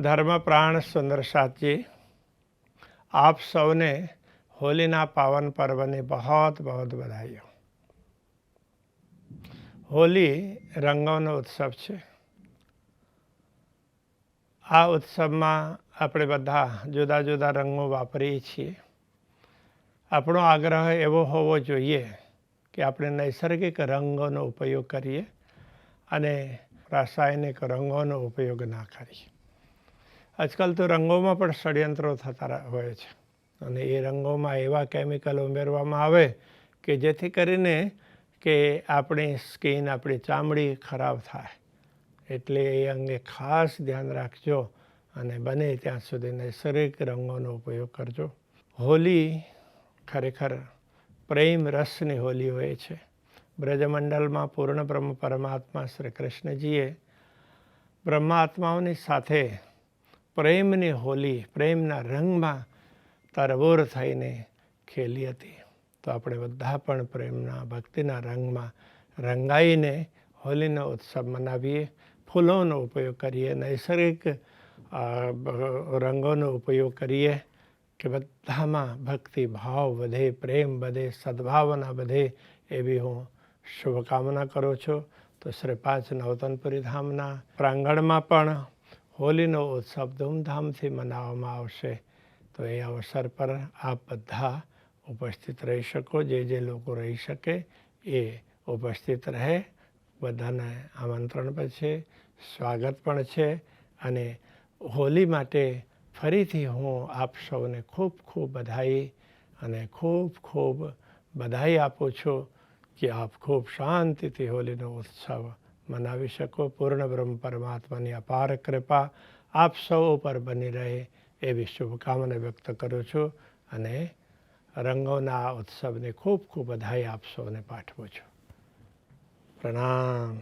धर्म प्राण सुंदर साथी, आप सबने होलीना पावन पर्वની बहुत बहुत બધાઈઓ। હોલી રંગોનો ઉત્સવ છે। આ ઉત્સવમાં આપણે બધા જુદા જુદા રંગો વાપરીએ છીએ। આપણો આગ્રહ એવો હોવો જોઈએ કે આપણે નૈસર્ગિક રંગોનો ઉપયોગ કરીએ અને રાસાયણિક રંગોનો ઉપયોગ ના કરીએ। આજકાલ તો રંગોમાં પણ ષડયંત્રો થતા હોય છે અને એ રંગોમાં એવા કેમિકલ ઉમેરવામાં આવે કે જેથી કરીને કે આપણી સ્કિન, આપણી ચામડી ખરાબ થાય। એટલે એ અંગે ખાસ ધ્યાન રાખજો અને બને ત્યાં સુધી નૈસર્ગિક રંગોનો ઉપયોગ કરજો। હોલી ખરેખર પ્રેમ રસની હોલી હોય છે। બ્રજમંડળમાં પૂર્ણ બ્રહ્મ પરમાત્મા શ્રી કૃષ્ણજીએ બ્રહ્માત્માઓની સાથે પ્રેમની હોલી, પ્રેમના રંગમાં તરબોર થઈને ખેલી હતી। તો આપણે બધા પણ પ્રેમના, ભક્તિના રંગમાં રંગાઈને હોલીનો ઉત્સવ મનાવીએ। ફૂલોનો ઉપયોગ કરીએ, નૈસર્ગિક રંગોનો ઉપયોગ કરીએ કે બધામાં ભક્તિ ભાવ વધે, પ્રેમ વધે, સદભાવના વધે એવી હું શુભકામના કરું છું। તો શ્રી 5 નવતનપુરી ધામના પ્રાંગણમાં પણ હોલીનો ઉત્સવ ધૂમધામથી મનાવવામાં આવશે। તો એ અવસર પર આપ બધા ઉપસ્થિત રહી શકો। જે લોકો રહી શકે એ ઉપસ્થિત રહે। બધાને આમંત્રણ પણ છે, સ્વાગત પણ છે અને હોલી માટે ફરીથી હું આપ સૌને ખૂબ ખૂબ બધાઈ અને ખૂબ ખૂબ બધાઈ આપું છું કે આપ ખૂબ શાંતિથી હોલીનો ઉત્સવ મનાવી શકો। પૂર્ણ બ્રહ્મ પરમાત્માની અપાર કૃપા આપ સૌ ઉપર બની રહે એવી શુભકામના વ્યક્ત કરું છું અને રંગોના ઉત્સવની ખૂબ ખૂબ બધાઈ આપ સૌને પાઠવું છું। પ્રણામ।